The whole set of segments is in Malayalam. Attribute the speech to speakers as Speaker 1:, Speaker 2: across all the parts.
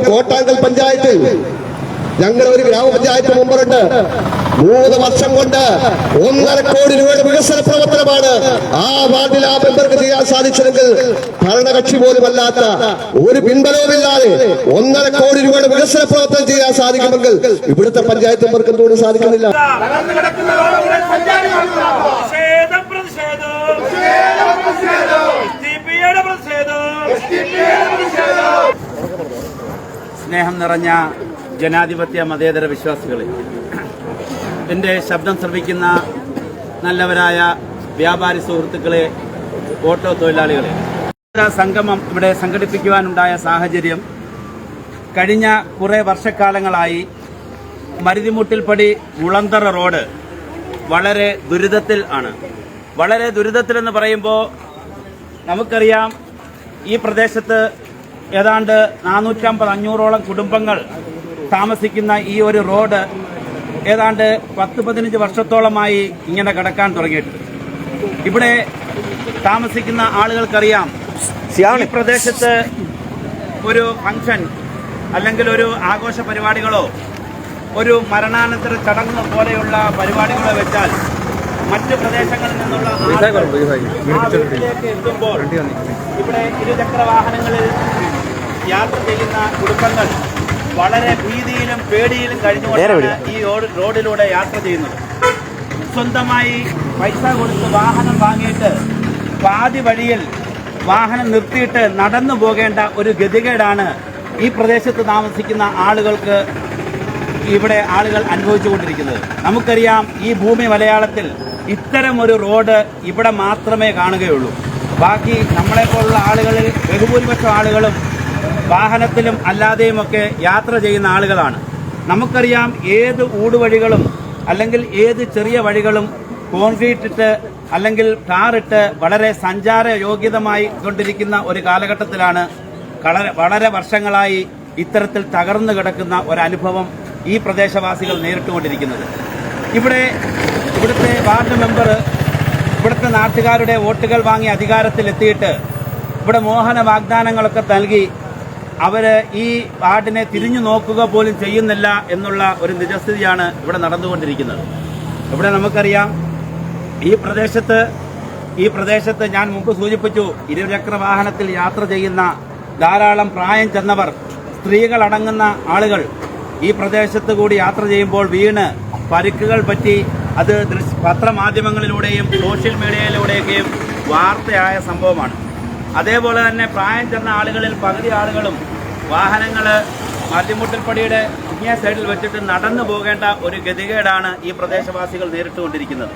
Speaker 1: കോട്ടാങ്കൽ പഞ്ചായത്ത് ഞങ്ങൾ ഒരു ഗ്രാമപഞ്ചായത്ത് മെമ്പറുണ്ട്. 3 വർഷം കൊണ്ട് 1.5 കോടി രൂപയുടെ വികസന പ്രവർത്തനമാണ് ആ വാർഡിൽ ആ മെമ്പർക്ക് ചെയ്യാൻ സാധിച്ചതെങ്കിൽ ഭരണകക്ഷി പോലും അല്ലാത്ത ഒരു പിൻബലവുമില്ലാതെ 1.5 കോടി രൂപയുടെ വികസന പ്രവർത്തനം ചെയ്യാൻ സാധിക്കുമെങ്കിൽ ഇവിടുത്തെ പഞ്ചായത്ത് മെമ്പർക്ക് എന്തുകൊണ്ട് സാധിക്കുന്നില്ല?
Speaker 2: സ്നേഹം നിറഞ്ഞ ജനാധിപത്യ മതേതര വിശ്വാസികളെ, എൻ്റെ ശബ്ദം ശ്രവിക്കുന്ന നല്ലവരായ വ്യാപാരി സുഹൃത്തുക്കളെ, ഓട്ടോ തൊഴിലാളികളെ, സംഗമം ഇവിടെ സംഘടിപ്പിക്കുവാനുണ്ടായ സാഹചര്യം കഴിഞ്ഞ കുറേ വർഷക്കാലങ്ങളായി മരുതിമുട്ടിൽപ്പടി മുളന്തറ റോഡ് വളരെ ദുരിതത്തിൽ ആണ്. വളരെ ദുരിതത്തിലെന്ന് പറയുമ്പോൾ നമുക്കറിയാം, ഈ പ്രദേശത്ത് ഏതാണ്ട് 450-500ഓളം കുടുംബങ്ങൾ താമസിക്കുന്ന ഈ ഒരു റോഡ് ഏതാണ്ട് 10-15 വർഷത്തോളമായി ഇങ്ങനെ കിടക്കാൻ തുടങ്ങിയിട്ട്. ഇവിടെ താമസിക്കുന്ന ആളുകൾക്കറിയാം, ഈ പ്രദേശത്ത് ഒരു ഫംഗ്ഷൻ അല്ലെങ്കിൽ ഒരു ആഘോഷ പരിപാടികളോ ഒരു മരണാനന്തര ചടങ്ങ് പോലെയുള്ള പരിപാടികളോ വെച്ചാൽ മറ്റ് പ്രദേശങ്ങളിൽ നിന്നുള്ള എത്തുമ്പോൾ ഇവിടെ ഇരുചക്ര വാഹനങ്ങളിൽ യാത്ര ചെയ്യുന്ന കുടുംബങ്ങൾ വളരെ ഭീതിയിലും പേടിയിലും കഴിഞ്ഞുകൊണ്ടാണ് ഈ റോഡിലൂടെ യാത്ര ചെയ്യുന്നത്. സ്വന്തമായി പൈസ കൊടുത്ത് വാഹനം വാങ്ങിയിട്ട് പാതി വഴിയിൽ വാഹനം നിർത്തിയിട്ട് നടന്നു പോകേണ്ട ഒരു ഗതികേടാണ് ഈ പ്രദേശത്ത് താമസിക്കുന്ന ആളുകൾക്ക് ഇവിടെ ആളുകൾ അനുഭവിച്ചുകൊണ്ടിരിക്കുന്നത്. നമുക്കറിയാം, ഈ ഭൂമി മലയാളത്തിൽ ഇത്തരം ഒരു റോഡ് ഇവിടെ മാത്രമേ കാണുകയുള്ളൂ. ബാക്കി നമ്മളെപ്പോലുള്ള ആളുകളിൽ ബഹുഭൂരിപക്ഷം ആളുകളും വാഹനത്തിലും അല്ലാതെയുമൊക്കെ യാത്ര ചെയ്യുന്ന ആളുകളാണ്. നമുക്കറിയാം, ഏത് ഊടുവഴികളും അല്ലെങ്കിൽ ഏത് ചെറിയ വഴികളും കോൺക്രീറ്റ് ഇട്ട് അല്ലെങ്കിൽ ടാറിട്ട് വളരെ സഞ്ചാര യോഗ്യതമായി കൊണ്ടിരിക്കുന്ന ഒരു കാലഘട്ടത്തിലാണ് വളരെ വർഷങ്ങളായി ഇത്തരത്തിൽ തകർന്നു കിടക്കുന്ന ഒരനുഭവം ഈ പ്രദേശവാസികൾ നേരിട്ടുകൊണ്ടിരിക്കുന്നത്. ഇവിടുത്തെ വാർഡ് മെമ്പർ ഇവിടുത്തെ നാട്ടുകാരുടെ വോട്ടുകൾ വാങ്ങി അധികാരത്തിലെത്തിയിട്ട് ഇവിടെ മോഹന വാഗ്ദാനങ്ങളൊക്കെ നൽകി അവര് ഈ വാർഡിനെ തിരിഞ്ഞു നോക്കുക പോലും ചെയ്യുന്നില്ല എന്നുള്ള ഒരു നിജസ്ഥിതിയാണ് ഇവിടെ നടന്നുകൊണ്ടിരിക്കുന്നത്. ഇവിടെ നമുക്കറിയാം, ഈ പ്രദേശത്ത് ഞാൻ മുമ്പ് സൂചിപ്പിച്ചു, ഇരുചക്ര വാഹനത്തിൽ യാത്ര ചെയ്യുന്ന ധാരാളം പ്രായം ചെന്നവർ, സ്ത്രീകളടങ്ങുന്ന ആളുകൾ ഈ പ്രദേശത്ത് കൂടി യാത്ര ചെയ്യുമ്പോൾ വീണ് പരിക്കുകൾ പറ്റി അത് പത്രമാധ്യമങ്ങളിലൂടെയും സോഷ്യൽ മീഡിയയിലൂടെയൊക്കെയും വാർത്തയായ സംഭവമാണ്. അതേപോലെ തന്നെ പ്രായം ചെന്ന ആളുകളിൽ പകുതി ആളുകളും വാഹനങ്ങൾ മരുതിമുട്ടിൽപ്പടിയുടെ ഇങ്ങേ സൈഡിൽ വെച്ചിട്ട് നടന്നു പോകേണ്ട ഒരു ഗതികേടാണ് ഈ പ്രദേശവാസികൾ നേരിട്ടുകൊണ്ടിരിക്കുന്നത്.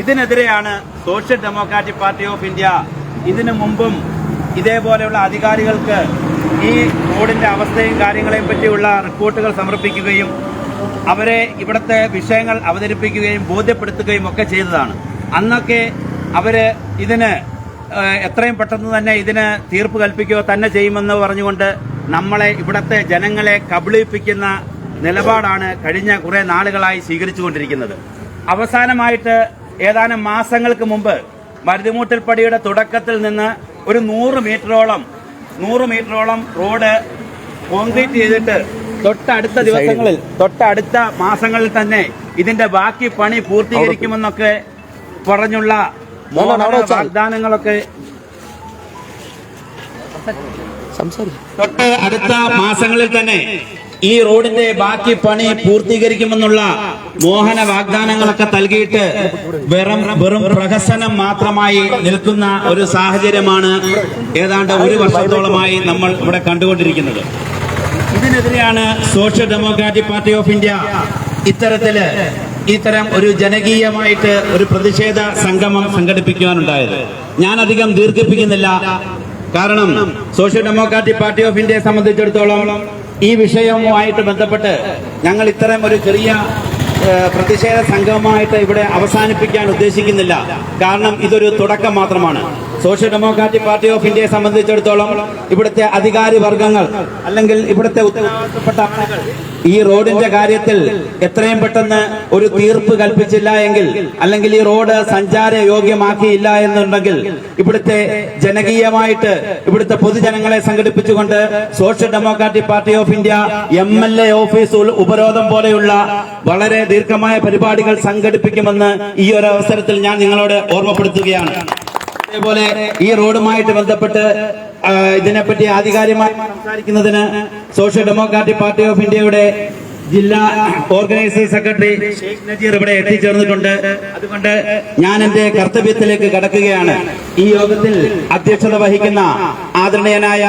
Speaker 2: ഇതിനെതിരെയാണ് social democratic party of India ഇതിനു മുമ്പും ഇതേപോലെയുള്ള അധികാരികൾക്ക് ഈ റോഡിന്റെ അവസ്ഥയും കാര്യങ്ങളെയും പറ്റിയുള്ള റിപ്പോർട്ടുകൾ സമർപ്പിക്കുകയും അവരെ ഇവിടുത്തെ വിഷയങ്ങൾ അവതരിപ്പിക്കുകയും ബോധ്യപ്പെടുത്തുകയും ഒക്കെ ചെയ്തതാണ്. അന്നൊക്കെ അവര് ഇതിന് എത്രയും പെട്ടെന്ന് തന്നെ ഇതിന് തീർപ്പ് കൽപ്പിക്കുകയോ തന്നെ ചെയ്യുമെന്ന് പറഞ്ഞുകൊണ്ട് നമ്മളെ, ഇവിടുത്തെ ജനങ്ങളെ കബളിപ്പിക്കുന്ന നിലപാടാണ് കഴിഞ്ഞ കുറെ നാളുകളായി സ്വീകരിച്ചുകൊണ്ടിരിക്കുന്നത്. അവസാനമായിട്ട് ഏതാനും മാസങ്ങൾക്ക് മുമ്പ് മരുതിമുട്ടിൽപ്പടിയുടെ തുടക്കത്തിൽ നിന്ന് ഒരു 100 മീറ്ററോളം റോഡ് കോൺക്രീറ്റ് ചെയ്തിട്ട് തൊട്ടടുത്ത മാസങ്ങളിൽ തന്നെ ഇതിന്റെ ബാക്കി പണി പൂർത്തീകരിക്കുമെന്നൊക്കെ പറഞ്ഞുള്ള വാഗ്ദാനങ്ങളൊക്കെ തൊട്ട് അടുത്ത മാസങ്ങളിൽ തന്നെ ഈ റോഡിന്റെ ബാക്കി പണി പൂർത്തീകരിക്കുമെന്നുള്ള മോഹന വാഗ്ദാനങ്ങളൊക്കെ നൽകിയിട്ട് വെറും പ്രഹസനം മാത്രമായി നിൽക്കുന്ന ഒരു സാഹചര്യമാണ് ഏതാണ്ട് 1 വർഷത്തോളമായി നമ്മൾ ഇവിടെ കണ്ടുകൊണ്ടിരിക്കുന്നത്. ഇതിനെതിരെയാണ് social democratic party of India ഇത്തരം ഒരു ജനകീയമായിട്ട് ഒരു പ്രതിഷേധ സംഗമം സംഘടിപ്പിക്കുവാനുണ്ടായത്. ഞാൻ അധികം ദീർഘിപ്പിക്കുന്നില്ല, കാരണം സോഷ്യൽ ഡെമോക്രാറ്റിക് പാർട്ടി ഓഫ് ഇന്ത്യയെ സംബന്ധിച്ചിടത്തോളം ഈ വിഷയവുമായിട്ട് ബന്ധപ്പെട്ട് ഞങ്ങൾ ഇത്തരം ഒരു ചെറിയ പ്രതിഷേധ സംഗമമായിട്ട് ഇവിടെ അവസാനിപ്പിക്കാൻ ഉദ്ദേശിക്കുന്നില്ല. കാരണം ഇതൊരു തുടക്കം മാത്രമാണ്. സോഷ്യൽ ഡെമോക്രാറ്റിക് പാർട്ടി ഓഫ് ഇന്ത്യയെ സംബന്ധിച്ചിടത്തോളം ഇവിടുത്തെ അധികാരി വർഗങ്ങൾ അല്ലെങ്കിൽ ഇവിടുത്തെ ഉത്തരവാദിത്തപ്പെട്ട ആളുകൾ ഈ റോഡിന്റെ കാര്യത്തിൽ എത്രയും പെട്ടെന്ന് ഒരു തീർപ്പ് കൽപ്പിച്ചില്ല എങ്കിൽ അല്ലെങ്കിൽ ഈ റോഡ് സഞ്ചാര യോഗ്യമാക്കിയില്ല എന്നുണ്ടെങ്കിൽ ഇവിടുത്തെ ജനകീയമായിട്ട് ഇവിടുത്തെ പൊതുജനങ്ങളെ സംഘടിപ്പിച്ചുകൊണ്ട് social democratic party of India MLA office ഉപരോധം പോലെയുള്ള വളരെ ദീർഘമായ പരിപാടികൾ സംഘടിപ്പിക്കുമെന്ന് ഈ ഒരു അവസരത്തിൽ ഞാൻ നിങ്ങളോട് ഓർമ്മപ്പെടുത്തുകയാണ്. അതേപോലെ ഈ റോഡുമായിട്ട് ബന്ധപ്പെട്ട് ഇതിനെപ്പറ്റി ആധികാരികമായി സംസാരിക്കുന്നതിന് സോഷ്യൽ ഡെമോക്രാറ്റിക് പാർട്ടി ഓഫ് ഇന്ത്യയുടെ ജില്ലാ ഓർഗനൈസിംഗ് സെക്രട്ടറി ഷെയ്ഖ് നജീർ ഇവിടെ എത്തിച്ചേർന്നിട്ടുണ്ട്. അതുകൊണ്ട് ഞാൻ എന്റെ കർത്തവ്യത്തിലേക്ക് കടക്കുകയാണ്. ഈ യോഗത്തിൽ അധ്യക്ഷത വഹിക്കുന്ന ആദരണീയനായ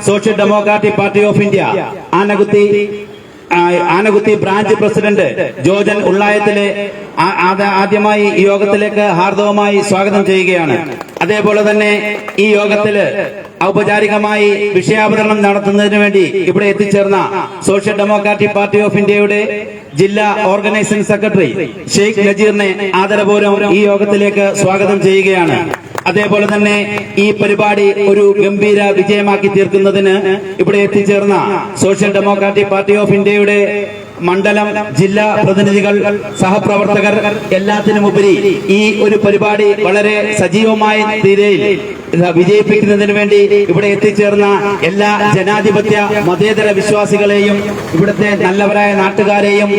Speaker 2: social democratic party of India Anakuthi branch president Jojan ഉള്ളായത്തിലെ ആദ്യമായി ഈ യോഗത്തിലേക്ക് ഹാർദവമായി സ്വാഗതം ചെയ്യുകയാണ്. അതേപോലെ തന്നെ ഈ യോഗത്തില് ഔപചാരികമായി വിഷയാവതരണം നടത്തുന്നതിന് വേണ്ടി ഇവിടെ എത്തിച്ചേർന്ന സോഷ്യൽ ഡെമോക്രാറ്റിക് പാർട്ടി ഓഫ് ഇന്ത്യയുടെ ജില്ലാ ഓർഗനൈസിംഗ് സെക്രട്ടറി ഷെയ്ഖ് നജീറിനെ ആദരപൂർവ്വം ഈ യോഗത്തിലേക്ക് സ്വാഗതം ചെയ്യുകയാണ്. അതേപോലെ തന്നെ ഈ പരിപാടി ഒരു ഗംഭീര വിജയമാക്കി തീർക്കുന്നതിന് ഇവിടെ എത്തിച്ചേർന്ന സോഷ്യൽ ഡെമോക്രാറ്റിക് പാർട്ടി ഓഫ് ഇന്ത്യയുടെ മണ്ഡലം ജില്ലാ പ്രതിനിധികൾ, സഹപ്രവർത്തകർ, എല്ലാത്തിനുമുപരി ഈ ഒരു പരിപാടി വളരെ സജീവമായ രീതിയിൽ വിജയിപ്പിക്കുന്നതിന് വേണ്ടി ഇവിടെ എത്തിച്ചേർന്ന എല്ലാ ജനാധിപത്യ മതേതര വിശ്വാസികളെയും ഇവിടുത്തെ നല്ലവരായ നാട്ടുകാരെയും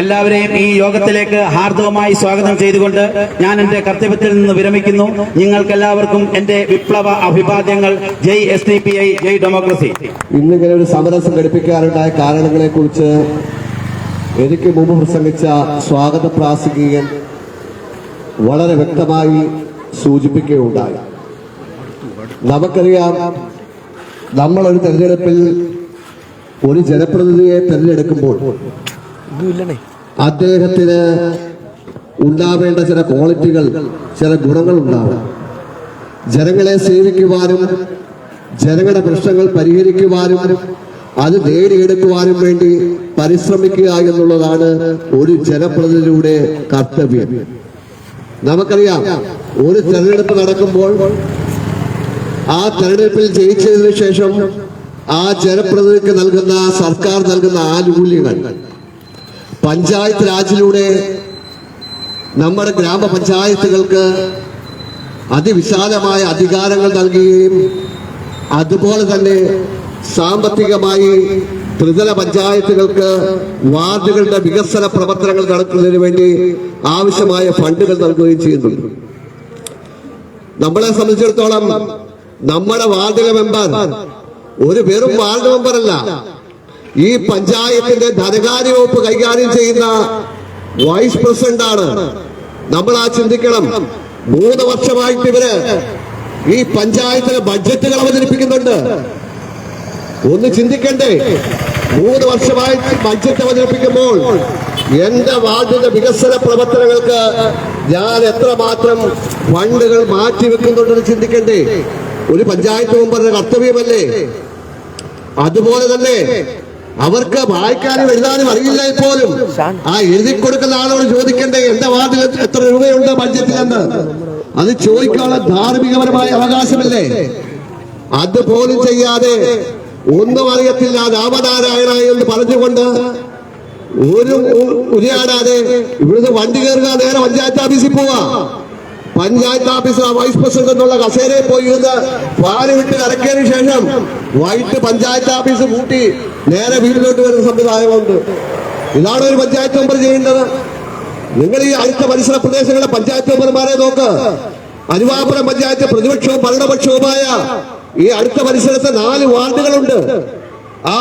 Speaker 2: എല്ലാവരെയും ഈ യോഗത്തിലേക്ക് ഹാർദവമായി സ്വാഗതം ചെയ്തുകൊണ്ട് ഞാൻ എന്റെ കർത്തവ്യത്തിൽ നിന്ന് വിരമിക്കുന്നു. നിങ്ങൾക്ക് എല്ലാവർക്കും എന്റെ വിപ്ലവ അഭിവാദ്യങ്ങൾ. ജയ് SDPI, ജയ് ഡെമോക്രസി.
Speaker 1: ഇന്നിങ്ങനെ ഒരു സമരം സംഘടിപ്പിക്കാറുണ്ടായ കാരണങ്ങളെ കുറിച്ച് എനിക്ക് മുമ്പ് പ്രസംഗിച്ച സ്വാഗത പ്രാസംഗികൻ വളരെ വ്യക്തമായി സൂചിപ്പിക്കുകയുണ്ടായി. നമുക്കറിയാം, നമ്മളൊരു തെരഞ്ഞെടുപ്പിൽ ഒരു ജനപ്രതിനിധിയെ തെരഞ്ഞെടുക്കുമ്പോൾ അദ്ദേഹത്തിന് ഉണ്ടാവേണ്ട ചില ക്വാളിറ്റികൾ, ചില ഗുണങ്ങൾ ഉണ്ടാവും. ജനങ്ങളെ സേവിക്കുവാനും ജനങ്ങളുടെ പ്രശ്നങ്ങൾ പരിഹരിക്കുവാനും അത് നേടിയെടുക്കുവാനും വേണ്ടി പരിശ്രമിക്കുക എന്നുള്ളതാണ് ഒരു ജനപ്രതിനിധിയുടെ കർത്തവ്യം. നമുക്കറിയാം, ഒരു തെരഞ്ഞെടുപ്പ് നടക്കുമ്പോൾ ആ തെരഞ്ഞെടുപ്പിൽ ജയിച്ചതിനു ശേഷം ആ ജനപ്രതിനിധിക്ക് നൽകുന്ന സർക്കാർ നൽകുന്ന ആനുകൂല്യങ്ങൾ പഞ്ചായത്ത് രാജിലൂടെ നമ്മുടെ ഗ്രാമപഞ്ചായത്തുകൾക്ക് അതിവിശാലമായ അധികാരങ്ങൾ നൽകുകയും അതുപോലെ തന്നെ സാമ്പത്തികമായി ത്രിതല പഞ്ചായത്തുകൾക്ക് വാർഡുകളുടെ വികസന പ്രവർത്തനങ്ങൾ നടത്തുന്നതിന് വേണ്ടി ആവശ്യമായ ഫണ്ടുകൾ നൽകുകയും ചെയ്യുന്നുണ്ട്. നമ്മളെ സംബന്ധിച്ചിടത്തോളം നമ്മുടെ വാർഡിലെ മെമ്പർ ഒരു വെറും വാർഡ് മെമ്പറല്ല, ഈ പഞ്ചായത്തിന്റെ ധനകാര്യ വകുപ്പ് കൈകാര്യം ചെയ്യുന്ന വൈസ് പ്രസിഡന്റാണ്. നമ്മൾ ചിന്തിക്കണം, 3 വർഷമായിട്ട് ഇവര് ഈ പഞ്ചായത്തിലെ ബഡ്ജറ്റുകൾ അവതരിപ്പിക്കുന്നുണ്ട്. ഒന്ന് ചിന്തിക്കണ്ടേ, 3 വർഷമായി ബഡ്ജറ്റ് അവതരിപ്പിക്കുമ്പോൾ എന്റെ വാർഡിന്റെ വികസന പ്രവർത്തനങ്ങൾക്ക് ഞാൻ എത്രമാത്രം ഫണ്ടുകൾ മാറ്റിവെക്കുന്നുണ്ടെന്ന് ചിന്തിക്കണ്ടേ? ഒരു പഞ്ചായത്ത് മെമ്പറുടെ കർത്തവ്യമല്ലേ? അതുപോലെ തന്നെ അവർക്ക് വായിക്കാനും എഴുതാനും അറിയില്ല പോലും ആ എഴുതി കൊടുക്കുന്ന ആളോട് ചോദിക്കണ്ടേ എന്റെ വാർഡിൽ എത്ര രൂപയുണ്ട് ബഡ്ജറ്റിലെന്ന്? അത് ചോദിക്കാനുള്ള ധാർമ്മികപരമായ അവകാശമല്ലേ? അതുപോലും ചെയ്യാതെ ഒന്നും അറിയത്തില്ല രാമനാരായണ എന്ന് പറഞ്ഞുകൊണ്ട് ഒരു ഉരിയാടാതെ ഇവിടുന്ന് വണ്ടി കയറുക, നേരെ പഞ്ചായത്ത് ഓഫീസിൽ പോവാ. പഞ്ചായത്ത് ഓഫീസിൽ വൈസ് പ്രസിഡന്റ് എന്നുള്ള കസേരയിൽ പോയി ഇരുന്ന് പാല് വിട്ട് ഇറക്കിയതിനു ശേഷം വൈകിട്ട് പഞ്ചായത്ത് ഓഫീസ് കൂട്ടി നേരെ വീട്ടിലോട്ട് വരുന്ന സംവിധാനമുണ്ട്. ഇതാണ് ഒരു പഞ്ചായത്ത് മെമ്പർ ചെയ്യേണ്ടത്. നിങ്ങൾ ഈ അടുത്ത പരിസര പ്രദേശങ്ങളിലെ പഞ്ചായത്ത് മെമ്പർമാരെ നോക്ക്. അരുവാപുരം പഞ്ചായത്ത് പ്രതിപക്ഷവും ഭരണപക്ഷവുമായ ഈ അടുത്ത പരിസരത്ത് 4 വാർഡുകളുണ്ട്. ആ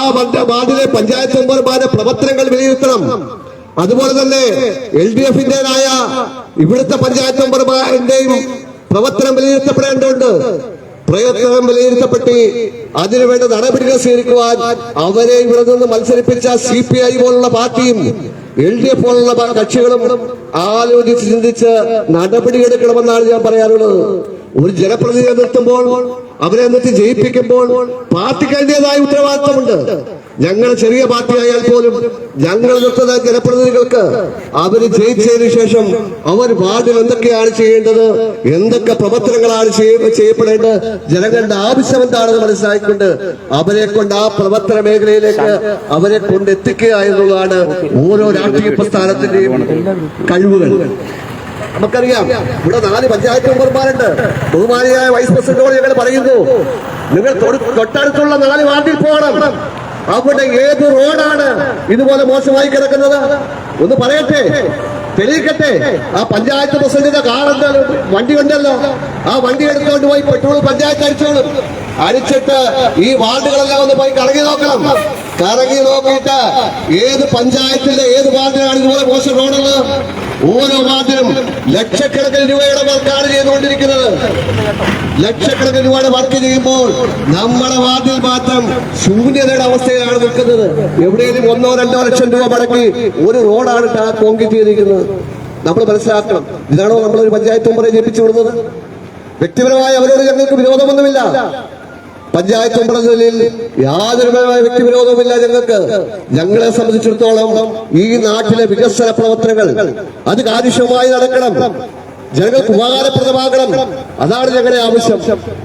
Speaker 1: വാർഡിലെ പഞ്ചായത്ത് മെമ്പർമാരുടെ പ്രവർത്തനങ്ങൾ വിലയിരുത്തണം. അതുപോലെ തന്നെ LDF-ന്റേതായ ഇവിടുത്തെ പഞ്ചായത്ത് മെമ്പർമാരുടെയും പ്രവർത്തനം വിലയിരുത്തപ്പെടേണ്ടതുണ്ട്. പ്രയത്നം വിലയിരുത്തപ്പെട്ട് അതിനുവേണ്ട നടപടികൾ സ്വീകരിക്കുവാൻ അവരെ ഇവിടെ നിന്ന് മത്സരിപ്പിച്ച CPI പോലുള്ള പാർട്ടിയും LDF പോലുള്ള കക്ഷികളും ആലോചിച്ച് ചിന്തിച്ച് നടപടിയെടുക്കണമെന്നാണ് ഞാൻ പറയാനുള്ളത്. ഒരു ജനപ്രതിനിധിയെ നിർത്തുമ്പോൾ അവരെ നിർത്തി ജയിപ്പിക്കുമ്പോൾ പാർട്ടിക്ക് അതിൻ്റെതായ ഉത്തരവാദിത്തമുണ്ട്. ഞങ്ങൾ ചെറിയ പാർട്ടിയായാൽ പോലും ഞങ്ങൾ നിർത്തുന്ന ജനപ്രതിനിധികൾക്ക് അവർ ജയിച്ചതിനു ശേഷം അവർ വാർഡിൽ എന്തൊക്കെയാണ് ചെയ്യേണ്ടത്, എന്തൊക്കെ പ്രവർത്തനങ്ങളാണ് ചെയ്യപ്പെടേണ്ടത്, ജനങ്ങളുടെ ആവശ്യം എന്താണെന്ന് മനസ്സിലാക്കിക്കൊണ്ട് അവരെ കൊണ്ട് ആ പ്രവർത്തന മേഖലയിലേക്ക് അവരെ കൊണ്ട് എത്തിക്കുക എന്നുള്ളതാണ് ഓരോ രാഷ്ട്രീയ പ്രസ്ഥാനത്തിന്റെയും കഴിവുകൾ. നമുക്കറിയാം, ഇവിടെ 4 പഞ്ചായത്ത് മെമ്പർമാരുണ്ട്. ബഹുമാനിയായ വൈസ് പ്രസിഡന്റോട് ഞങ്ങൾ പറയുന്നു, നിങ്ങൾ തൊട്ടടുത്തുള്ള 4 വാർഡിൽ പോകണം. അവിടെ ഏത് റോഡാണ് ഇതുപോലെ മോശമായി കിടക്കുന്നത് ഒന്ന് പറയട്ടെ, തെളിയിക്കട്ടെ. ആ പഞ്ചായത്ത് പ്രസിഡന്റിന്റെ കാറെന്തായാലും വണ്ടി ഉണ്ടല്ലോ, ആ വണ്ടി എടുത്തുകൊണ്ട് പോയി പെട്രോൾ പഞ്ചായത്ത് അടിച്ചോളും. അടിച്ചിട്ട് ഈ വാർഡുകളെല്ലാം ഒന്ന് പോയി കറങ്ങി നോക്കണം. കറങ്ങി നോക്കിയിട്ട് ഏത് പഞ്ചായത്തിന്റെ ഏത് വാർഡിലാണ് ഇതുപോലെ മോശം റോഡുള്ളത്? ഓരോ വാർഡിലും ലക്ഷക്കണക്കിന് രൂപയുടെ വർക്കാണ് ചെയ്തുകൊണ്ടിരിക്കുന്നത്. ലക്ഷക്കണക്കിന് രൂപയുടെ വർക്ക് ചെയ്യുമ്പോൾ നമ്മുടെ വാർഡിൽ മാത്രം ശൂന്യതയുടെ അവസ്ഥയിലാണ് നിൽക്കുന്നത്. എവിടെയെങ്കിലും 1-2 ലക്ഷം രൂപ മുടക്കി ഒരു റോഡാണ് കോൺക്രീറ്റ് ചെയ്തിരിക്കുന്നത്. നമ്മൾ മനസ്സിലാക്കണം, ഇതാണോ നമ്മളൊരു പഞ്ചായത്ത് മെമ്പറെ ജയിപ്പിച്ചു വിടുന്നത്? വ്യക്തിപരമായി അവരോട് ഞങ്ങൾക്ക് വിരോധമൊന്നുമില്ല. പഞ്ചായത്ത് മെമ്പറിൽ യാതൊരു വ്യക്തിവിരോധവുമില്ല ഞങ്ങൾക്ക്. ഞങ്ങളെ സംബന്ധിച്ചിടത്തോളം ഈ നാട്ടിലെ വികസന പ്രവർത്തനങ്ങൾ അത് കാര്യക്ഷമമായി നടക്കണം, ജനങ്ങൾക്ക് ഉപകാരപ്രദമാകണം. അതാണ് ഞങ്ങളുടെ ആവശ്യം.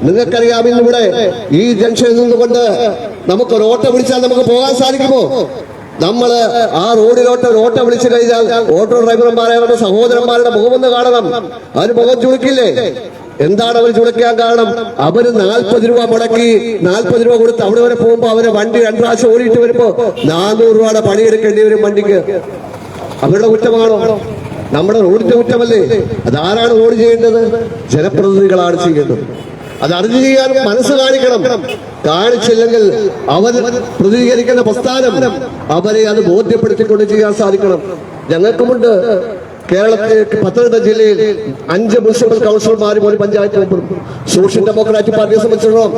Speaker 1: നിങ്ങൾക്കറിയാം, ഇന്നിവിടെ ഈ ജംഗ്ഷനിൽ നിന്നുകൊണ്ട് നമുക്ക് ഒരു ഓട്ടോ വിളിച്ചാൽ നമുക്ക് പോകാൻ സാധിക്കുമോ? നമ്മള് ആ റോഡിലോട്ട് ഒരു ഓട്ടോ വിളിച്ചു കഴിഞ്ഞാൽ ഓട്ടോ ഡ്രൈവർമാരുടെ സഹോദരന്മാരുടെ മുഖമൊന്ന് കാണണം. അവര് മുഖം ചുളുക്കില്ലേ? എന്താണ് അവർ ചുളയ്ക്കാൻ കാരണം? അവര് 40 രൂപ മുടക്കി 40 രൂപ കൊടുത്ത് അവിടെ വരെ പോകുമ്പോ അവരെ വണ്ടി 2 പ്രാവശ്യം ഓടിയിട്ട് വരുമ്പോ 400 രൂപയുടെ പണിയെടുക്കേണ്ടി വരും വണ്ടിക്ക്. അവരുടെ കുറ്റമാണോ? നമ്മുടെ റോഡിന്റെ കുറ്റമല്ലേ? അതാരാണ് റോഡ് ചെയ്യേണ്ടത്? ജനപ്രതിനിധികളാണ് ചെയ്യേണ്ടത്. അത് അറിഞ്ഞു ചെയ്യാൻ മനസ്സ് കാണിക്കണം. കാണിച്ചില്ലെങ്കിൽ അവർ പ്രതികരിക്കുന്ന പ്രസ്ഥാനം അവരെ അത് ബോധ്യപ്പെടുത്തിക്കൊണ്ട് ചെയ്യാൻ സാധിക്കണം. ഞങ്ങൾക്കുമുണ്ട് കേരളത്തിൽ പത്തനംതിട്ട ജില്ലയിൽ 5 മുനിസിപ്പൽ കൗൺസിലർമാരും 1 പഞ്ചായത്ത് മെമ്പറും. സോഷ്യൽ ഡെമോക്രാറ്റിക് പാർട്ടിയെ സംബന്ധിച്ചിടത്തോളം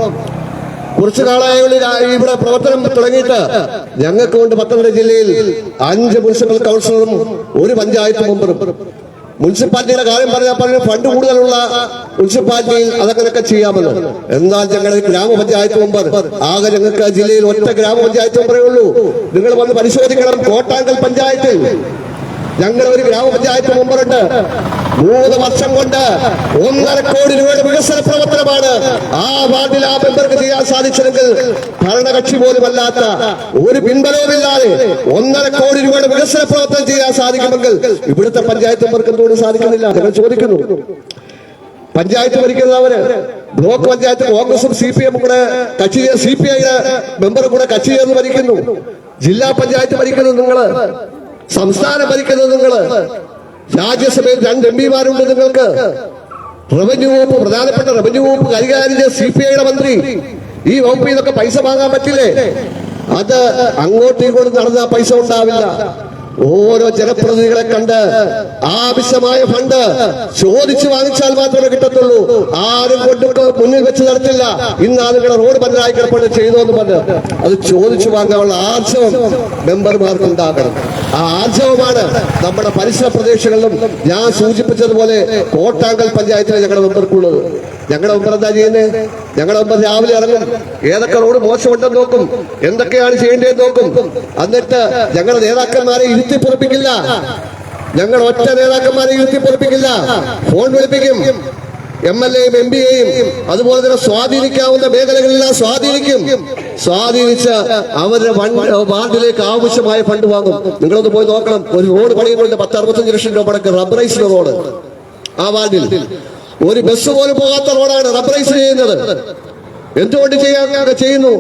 Speaker 1: കുറച്ചു കാലമായി ഇവിടെ പ്രവർത്തനം തുടങ്ങിയിട്ട് ഞങ്ങൾക്ക് കൊണ്ട് പത്തനംതിട്ട ജില്ലയിൽ 5 മുനിസിപ്പൽ കൗൺസിലറും 1 പഞ്ചായത്ത് മെമ്പറും. മുനിസിപ്പാലിറ്റിയുടെ കാര്യം പറഞ്ഞാൽ ഫണ്ട് കൂടുതലുള്ള മുനിസിപ്പാലിറ്റിയിൽ അതൊക്കെ ചെയ്യാമല്ലോ. എന്നാൽ ഞങ്ങളുടെ ഗ്രാമപഞ്ചായത്ത് മെമ്പർ ആകെ ഞങ്ങൾക്ക് ജില്ലയിൽ ഒറ്റ ഗ്രാമപഞ്ചായത്ത് മെമ്പറേ ഉള്ളൂ. നിങ്ങൾ വന്ന് പരിശോധിക്കണം. കോട്ടാങ്കൽ പഞ്ചായത്തിൽ ഞങ്ങൾ ഒരു ഗ്രാമപഞ്ചായത്ത് മെമ്പറുണ്ട്. 3 വർഷം കൊണ്ട് 1.5 കോടി രൂപയുടെ വികസന പ്രവർത്തനമാണ് ആ വാർഡിൽ ആ മെമ്പർക്ക് ചെയ്യാൻ സാധിച്ചെങ്കിൽ ഭരണകക്ഷി പോലുമല്ലാത്ത ഒരു പിൻബലവുമില്ലാതെ 1.5 കോടി രൂപയുടെ വികസന പ്രവർത്തനം ചെയ്യാൻ സാധിക്കുമെങ്കിൽ ഇവിടുത്തെ പഞ്ചായത്ത് മെമ്പർക്ക് എന്തുകൊണ്ട് സാധിക്കുന്നില്ല? ഞങ്ങൾ ചോദിക്കുന്നു. പഞ്ചായത്ത് ഭരിക്കുന്നവര് ബ്ലോക്ക് പഞ്ചായത്ത് കോൺഗ്രസും CPM കൂടെ കക്ഷി, CPI മെമ്പർ കൂടെ കക്ഷി ചേർന്ന് ഭരിക്കുന്നു. ജില്ലാ പഞ്ചായത്ത് ഭരിക്കുന്നത് നിങ്ങള്, സംസ്ഥാനം ഭരിക്കുന്നത് നിങ്ങള്, രാജ്യസഭയിൽ 2 MP മാരുണ്ട് നിങ്ങൾക്ക്. റവന്യൂ വകുപ്പ്, പ്രധാനപ്പെട്ട റവന്യൂ വകുപ്പ് കൈകാര്യം ചെയ്ത CPI മന്ത്രി. ഈ വകുപ്പിൽ നിന്നൊക്കെ പൈസ വാങ്ങാൻ പറ്റില്ലേ? അത് അങ്ങോട്ടും ഇങ്ങോട്ടും നടന്ന പൈസ ഉണ്ടാവില്ല. ഓരോ ജനപ്രതിനിധികളെ കണ്ട് ആവശ്യമായ ഫണ്ട് ചോദിച്ചു വാങ്ങിച്ചാൽ മാത്രമേ കിട്ടത്തുള്ളൂ. ആരും കൊണ്ട് മുന്നിൽ വെച്ച് നടത്തില്ല. ഇന്ന് ആളുകളെ റോഡ് പഞ്ചായി കിടപ്പുണ്ട് ചെയ്തു എന്ന് പറഞ്ഞ് അത് ചോദിച്ചു വാങ്ങാനുള്ള ആർജവം മെമ്പർമാർക്ക് ഉണ്ടാകണം. ആ ആർജവമാണ് നമ്മുടെ പരിസര പ്രദേശങ്ങളിലും ഞാൻ സൂചിപ്പിച്ചതുപോലെ കോട്ടാങ്കൽ പഞ്ചായത്തിലെ ഞങ്ങളുടെ മെമ്പർക്കുള്ളത്. ഞങ്ങളുടെ മെമ്പർ എന്താ ചെയ്യുന്നത്? ഞങ്ങളുടെ മെമ്പർ രാവിലെ ഇറങ്ങും, ഏതൊക്കെ റോഡ് മോശമുണ്ടെന്ന് നോക്കും, എന്തൊക്കെയാണ് ചെയ്യേണ്ടതെന്ന് നോക്കും. എന്നിട്ട് ഞങ്ങളുടെ നേതാക്കന്മാരെ ഇരുത്തി പൊറപ്പിക്കില്ല. ഞങ്ങൾ ഒറ്റ നേതാക്കന്മാരെ ഇരുത്തി പൊറപ്പിക്കില്ല. ഫോൺ വിളിപ്പിക്കും. MLA-യും MP-യെയും അതുപോലെ തന്നെ സ്വാധീനിക്കാവുന്ന മേഖലകളെല്ലാം സ്വാധീനിച്ച് അവരുടെ വാർഡിലേക്ക് ആവശ്യമായ ഫണ്ട് വാങ്ങും. നിങ്ങളൊന്ന് പോയി നോക്കണം. ഒരു റോഡ് പണിയുന്നുണ്ട് 10-65 ലക്ഷം രൂപ മുടക്ക് റബ്ബറൈസ്ഡ് റോഡ്. ആ വാർഡിൽ ഒരു ബസ് പോലും പോകാത്ത റോഡാണ് റബ്ബറൈസ് ചെയ്യുന്നത്. എന്തുകൊണ്ട് ചെയ്യുന്നു?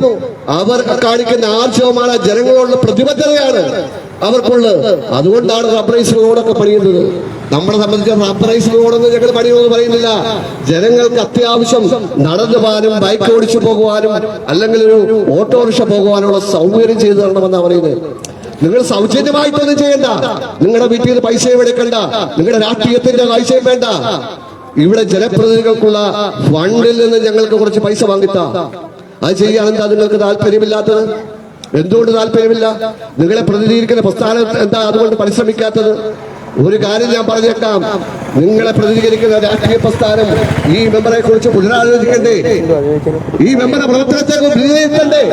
Speaker 1: അവർ കാണിക്കുന്ന ആർജവമാണ്, ജനങ്ങളോടുള്ള പ്രതിബദ്ധതയാണ് അവർക്കുള്ളത്. അതുകൊണ്ടാണ് റബ്ബറൈസ് റോഡൊക്കെ പണിയുന്നത്. നമ്മളെ സംബന്ധിച്ച് റബ്ബറൈസ് റോഡൊന്നും ഞങ്ങൾ പണിയുമെന്ന് പറയുന്നില്ല. ജനങ്ങൾക്ക് അത്യാവശ്യം നടന്നു പോകാനും ബൈക്ക് ഓടിച്ചു പോകുവാനും അല്ലെങ്കിൽ ഒരു ഓട്ടോറിക്ഷ പോകുവാനുള്ള സൗകര്യം ചെയ്തു തരണമെന്നാണ് പറയുന്നത്. നിങ്ങൾ സൗജന്യമായിട്ടൊന്നും ചെയ്യണ്ട. നിങ്ങളുടെ വീട്ടിൽ നിന്ന് പൈസയും എടുക്കണ്ട. നിങ്ങളുടെ രാഷ്ട്രീയത്തിന്റെ പൈസയും വേണ്ട. ഇവിടെ ജനപ്രതിനിധികൾക്കുള്ള ഫണ്ടിൽ നിന്ന് ഞങ്ങൾക്ക് കുറച്ച് പൈസ വാങ്ങിത്താം. അത് ചെയ്യാൻ എന്താ നിങ്ങൾക്ക് താല്പര്യമില്ലാത്തത്? എന്തുകൊണ്ട് താല്പര്യമില്ല? നിങ്ങളെ പ്രതിനിധീകരിക്കുന്ന പ്രസ്ഥാനം എന്താ അതുകൊണ്ട് പരിശ്രമിക്കാത്തത്? ഒരു കാര്യം ഞാൻ പറഞ്ഞേക്കാം, നിങ്ങളെ പ്രതികരിക്കുന്ന രാഷ്ട്രീയ പ്രസ്ഥാനം ഈ മെമ്പറെ കുറിച്ച് പുനരാലോചിക്കണ്ടേ? ഈ മെമ്പറുടെ പ്രവർത്തനത്തെ കുറിച്ച് വിലയിരുത്തണ്ടേ?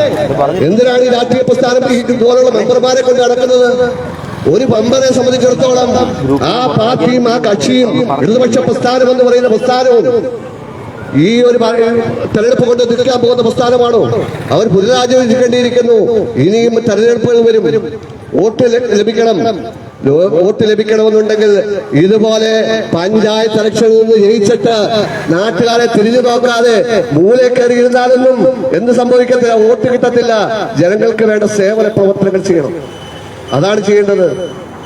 Speaker 1: എന്തിനാണ് ഈ രാഷ്ട്രീയ പ്രസ്ഥാനം ഇതുപോലുള്ള മെമ്പർമാരെ കൊണ്ട് നടക്കുന്നത്? ഒരു മെമ്പറെ സംബന്ധിച്ചിടത്തോളം ആ പാർട്ടിയും ആ കക്ഷിയും ഇടതുപക്ഷ പ്രസ്ഥാനം എന്ന് പറയുന്ന പ്രസ്ഥാനവും ഈ ഒരു തെരഞ്ഞെടുപ്പ് കൊണ്ട് നിൽക്കാൻ പോകുന്ന പ്രസ്ഥാനമാണോ? അവർ പുനരാലോചിക്കേണ്ടിയിരിക്കുന്നു. ഇനിയും തെരഞ്ഞെടുപ്പുകൾ വരും. വോട്ട് ലഭിക്കണമെന്നുണ്ടെങ്കിൽ ഇതുപോലെ പഞ്ചായത്ത് ഇലക്ഷനിൽ നിന്ന് ജയിച്ചിട്ട് നാട്ടുകാരെ തിരിഞ്ഞു നോക്കാതെ മൂലക്കേറി ഇരുന്നാലൊന്നും എന്ത് സംഭവിക്കത്തില്ല, വോട്ട് കിട്ടത്തില്ല. ജനങ്ങൾക്ക് വേണ്ട സേവന പ്രവർത്തനങ്ങൾ ചെയ്യണം. അതാണ് ചെയ്യേണ്ടത്.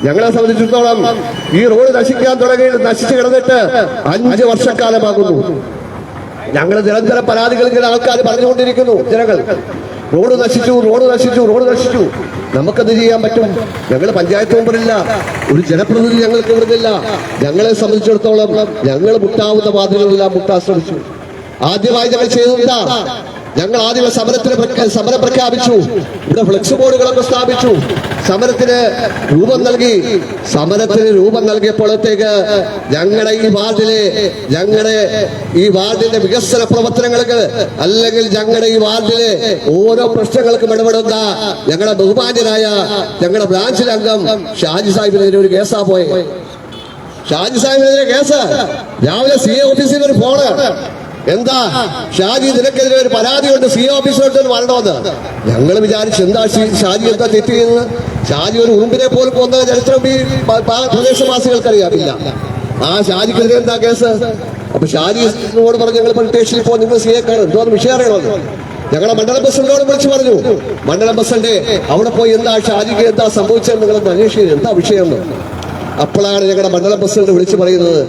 Speaker 1: ഞങ്ങളെ സംബന്ധിച്ചിടത്തോളം ഈ റോഡ് നശിച്ചു കിടന്നിട്ട് 5 വർഷക്കാലമാകുന്നു. ഞങ്ങൾ നിരന്തര പരാതികൾ ഇങ്ങനെ ആൾക്കാർ പറഞ്ഞുകൊണ്ടിരിക്കുന്നു. ജനങ്ങൾ റോഡ് നശിച്ചു. നമുക്കത് ചെയ്യാൻ പറ്റും? ഞങ്ങൾ പഞ്ചായത്ത് മെമ്പറില്ല, ഒരു ജനപ്രതിനിധി ഞങ്ങൾക്ക് ഇവിടുന്നില്ല. ഞങ്ങളെ സംബന്ധിച്ചിടത്തോളം ഞങ്ങൾ മുട്ടാവുന്ന വാതിലുകളെല്ലാം മുട്ടാൻ ശ്രമിച്ചു. ആദ്യമായി ഞങ്ങൾ ചെയ്തെന്താ? ഞങ്ങൾ ആദ്യം സമരം പ്രഖ്യാപിച്ചു. ഇവിടെ ഫ്ലെക്സ് ബോർഡുകളൊക്കെ സ്ഥാപിച്ചു. സമരത്തിന് രൂപം നൽകിയപ്പോഴത്തേക്ക് ഞങ്ങളുടെ ഈ വാർഡിന്റെ വികസന പ്രവർത്തനങ്ങൾക്ക് അല്ലെങ്കിൽ ഞങ്ങളുടെ ഈ വാർഡിലെ ഓരോ പ്രശ്നങ്ങൾക്കും ഇടപെടുന്ന ഞങ്ങളുടെ ബഹുമാന്യനായ ഞങ്ങളുടെ ബ്രാഞ്ചിലെ അംഗം ഷാജി സാഹിബിനെതിരെ ഒരു കേസാ പോയെ. ഷാജി സാഹിബിനെതിരെ കേസ്. രാവിലെ CA ഓഫീസിൽ ഒരു ഫോണ്. എന്താ ഷാജി, നിനക്കെതിരെ ഒരു പരാതിയുണ്ട്, CA ഓഫീസിലോട്ട് വരണമെന്ന്. ഞങ്ങൾ വിചാരിച്ചു എന്താ ഷാജി എന്താ തെറ്റ് ചെയ്യുന്നത്? ഷാജി ഒരു ഉറുമ്പിനെ പോലും കൊന്ന ചരിത്രം ഈ പ്രദേശവാസികൾക്കറിയാമില്ല. ആ ഷാജിക്കെതിരെ എന്താ കേസ്? അപ്പൊ ഷാജിനോട് പറഞ്ഞു ഞങ്ങൾ സ്റ്റേഷനിൽ പോകും, നിങ്ങൾ CA കാണും, എന്തോന്ന് വിഷയം അറിയണമെന്ന്. ഞങ്ങളെ മണ്ഡലം പ്രസിഡന്റിനോട് വിളിച്ചു പറഞ്ഞു. മണ്ഡലം പ്രസിഡന്റ് അവിടെ പോയി എന്താ ഷാജിക്ക് എന്താ സംഭവിച്ചത് നിങ്ങളൊന്ന് അന്വേഷിക്കുന്നത്, എന്താ വിഷയം? അപ്പോഴാണ് ഞങ്ങളുടെ മണ്ഡലം പ്രസിഡന്റ് വിളിച്ചു പറയുന്നത്,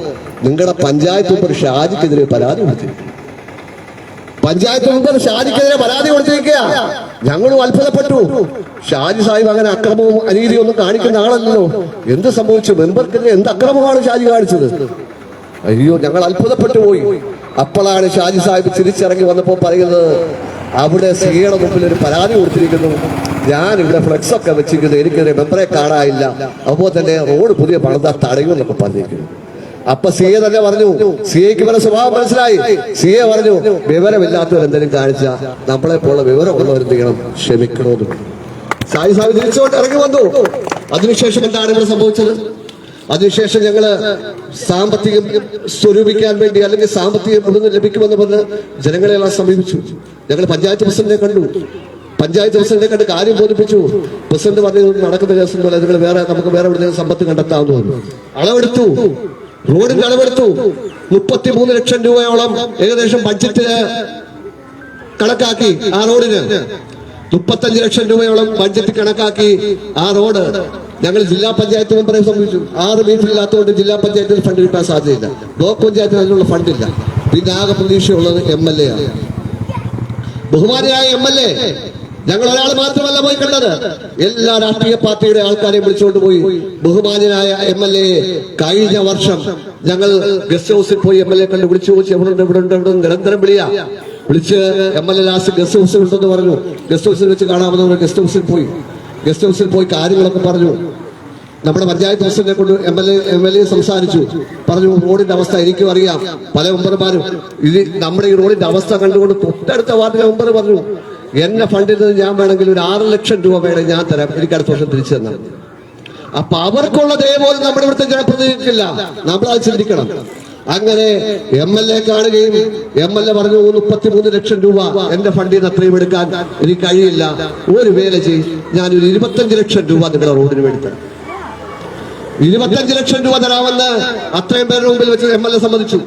Speaker 1: നിങ്ങളുടെ പഞ്ചായത്ത് മെമ്പർ ഷാജിക്കെതിരെ പരാതി കൊടുത്തിരിക്കുക. പഞ്ചായത്ത് മെമ്പർ ഷാജിക്കെതിരെ പരാതി കൊടുത്തിരിക്കുക. ഞങ്ങളും അത്ഭുതപ്പെട്ടു. ഷാജി സാഹിബ് അങ്ങനെ അക്രമവും അനീതിയും ഒന്നും കാണിക്കുന്ന ആളല്ലല്ലോ. എന്ത് സംഭവിച്ചു? മെമ്പർക്കെതിരെ എന്ത് അക്രമമാണ് ഷാജി കാണിച്ചത്? അയ്യോ, ഞങ്ങൾ അത്ഭുതപ്പെട്ടു പോയി. അപ്പോഴാണ് ഷാജി സാഹിബ് തിരിച്ചിറങ്ങി വന്നപ്പോൾ പറയുന്നത്, അവിടെ സിയുടെ മുമ്പിൽ ഒരു പരാതി കൊടുത്തിരിക്കുന്നു, ഞാൻ ഇവിടെ ഫ്ലെക്സ് ഒക്കെ വെച്ചിരിക്കുന്നു, എനിക്കെതിരെ മെമ്പറെ കാണാനില്ല, അതുപോലെ തന്നെ റോഡ് പുതിയ പണിതാ തടയുമെന്നൊക്കെ പറഞ്ഞിരിക്കുന്നു. അപ്പൊ CA തന്നെ പറഞ്ഞു, CAക്ക് ഇവരുടെ സ്വഭാവം മനസ്സിലായി. CA പറഞ്ഞു, വിവരമില്ലാത്തവർ എന്തെങ്കിലും കാണിച്ചാൽ നമ്മളെ പോലുള്ള വിവരമുള്ളവരെന്ത് ചെയ്യണം, ക്ഷമിക്കണമെന്ന്. ഷാജി സാഹിബ് തിരിച്ചുകൊണ്ട് ഇറങ്ങി വന്നു. അതിനുശേഷം എന്താണ് ഇവിടെ സംഭവിച്ചത്? അതിനുശേഷം ഞങ്ങള് സാമ്പത്തികം സ്വരൂപിക്കാൻ വേണ്ടി അല്ലെങ്കിൽ സാമ്പത്തികം ഇവിടുന്ന് ലഭിക്കുമെന്ന് പറഞ്ഞ് ജനങ്ങളെല്ലാം സമീപിച്ചു. ഞങ്ങൾ പഞ്ചായത്ത് പ്രസിഡന്റിനെ കണ്ടു. പഞ്ചായത്ത് പ്രസിഡന്റിനെ കണ്ട് കാര്യം ബോധിപ്പിച്ചു. പ്രസിഡന്റ് പറഞ്ഞു, നടക്കുന്ന കേസും പോലെ നിങ്ങൾ നമുക്ക് വേറെ എവിടെ സമ്പത്ത് കണ്ടെത്താമെന്ന് പറഞ്ഞു. അളവെടുത്തു, റോഡിന്റെ അളവെടുത്തു. 33 ലക്ഷം രൂപയോളം ഏകദേശം ബഡ്ജറ്റില് കണക്കാക്കി. ആ റോഡിന് 35 ലക്ഷം രൂപയോളം ബഡ്ജറ്റ് കണക്കാക്കി. ആ റോഡ് ഞങ്ങൾ ജില്ലാ പഞ്ചായത്ത് മെമ്പറെ സംബന്ധിച്ചു. 6 മീറ്റർ ഇല്ലാത്തതുകൊണ്ട് ജില്ലാ പഞ്ചായത്തിൽ ഫണ്ട് കിട്ടാൻ സാധ്യതയില്ല. ബ്ലോക്ക് പഞ്ചായത്തിന് അതിനുള്ള ഫണ്ടില്ല. പിന്നെ ആകെ പ്രതീക്ഷയുള്ളത് MLA ആണ്. ബഹുമാനിയായ MLA ഞങ്ങൾ ഒരാൾ മാത്രമല്ല പോയി കണ്ടത്, എല്ലാ രാഷ്ട്രീയ പാർട്ടിയുടെ ആൾക്കാരെയും വിളിച്ചുകൊണ്ട് പോയി. ബഹുമാന്യനായ MLA കഴിഞ്ഞ വർഷം ഞങ്ങൾ ഗസ്റ്റ് ഹൗസിൽ പോയി MLA കണ്ട് വിളിച്ചു ചോദിച്ചു, ഇവിടെ നിരന്തരം വിളിച്ച് MLA ലാസ്റ്റ് ഗസ്റ്റ് ഹൗസിൽ ഉണ്ടെന്ന് പറഞ്ഞു. ഗസ്റ്റ് ഹൗസിൽ വെച്ച് കാണാമെന്ന് ഗസ്റ്റ് ഹൗസിൽ പോയി കാര്യങ്ങളൊക്കെ പറഞ്ഞു. നമ്മുടെ പഞ്ചായത്ത് പ്രസിഡന്റിനെ കൊണ്ട് MLA സംസാരിച്ചു. പറഞ്ഞു, റോഡിന്റെ അവസ്ഥ എനിക്കും അറിയാം, പല മെമ്പർമാരും ഇത് നമ്മുടെ ഈ റോഡിന്റെ അവസ്ഥ കണ്ടുകൊണ്ട് തൊട്ടടുത്ത വാർഡിലെ മെമ്പർ പറഞ്ഞു, എന്നെ ഫണ്ടിൽ നിന്ന് ഞാൻ വേണമെങ്കിൽ ഒരു 6 ലക്ഷം രൂപ വേണമെങ്കിൽ ഞാൻ തരാം, എനിക്ക് അടുത്ത വർഷം തിരിച്ചു തന്നാൽ. അപ്പൊ അവർക്കുള്ള ദയപോലും നമ്മുടെ ഇവിടുത്തെ ജനപ്രതിനിധിക്കില്ല. നമ്മളത് ചിന്തിക്കണം. അങ്ങനെ MLA കാണുകയും MLA പറഞ്ഞു, 33 ലക്ഷം രൂപ എന്റെ ഫണ്ടിൽ നിന്ന് അത്രയും എടുക്കാൻ എനിക്ക് കഴിയില്ല, ഒരു വേല ചെയ്യും, ഞാനൊരു 25 ലക്ഷം രൂപ നിങ്ങളുടെ റോഡിന് വേണ്ടി തരാം. 25 ലക്ഷം രൂപ തരാമെന്ന് അത്രയും പേരുടെ മുമ്പിൽ വെച്ച് MLA സമ്മതിച്ചു.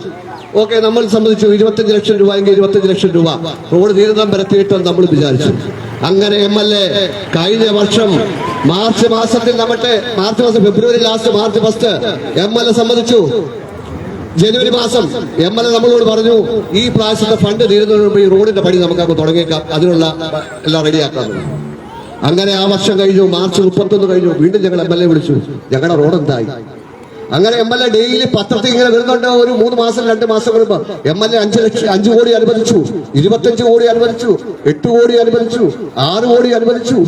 Speaker 1: ഓക്കെ, നമ്മൾ സമ്മതിച്ചു. 25 ലക്ഷം രൂപ എങ്കിൽ 25 ലക്ഷം രൂപ റോഡ് തീരുന്നം വരത്തിയിട്ടെന്ന് നമ്മൾ വിചാരിച്ചു. അങ്ങനെ MLA കഴിഞ്ഞ വർഷം മാർച്ച് മാസത്തിൽ ഫെബ്രുവരി ലാസ്റ്റ് മാർച്ച് ഫസ്റ്റ് MLA സമ്മതിച്ചു. ജനുവരി മാസം MLA നമ്മളോട് പറഞ്ഞു, ഈ പ്രാവശ്യത്തെ ഫണ്ട് തീരുന്നതിന് മുമ്പ് ഈ റോഡിന്റെ പണി നമുക്ക് തുടങ്ങിയേക്കാം, അതിനുള്ള എല്ലാം റെഡിയാക്കാം. അങ്ങനെ ആ വർഷം കഴിഞ്ഞു. മാർച്ച് 31 കഴിഞ്ഞു. വീണ്ടും ഞങ്ങൾ MLA വിളിച്ചു, ഞങ്ങളുടെ റോഡ് എന്തായി? അങ്ങനെ MLA ഡെയിലി പത്രത്തിൽ ഇങ്ങനെ വരുന്നുണ്ട്. ഒരു 3 മാസം 2 മാസം കൂടുമ്പോ MLA 5 കോടി അനുവദിച്ചു, 25 കോടി അനുവദിച്ചു, 8 കോടി അനുവദിച്ചു, 6 കോടി അനുവദിച്ചു.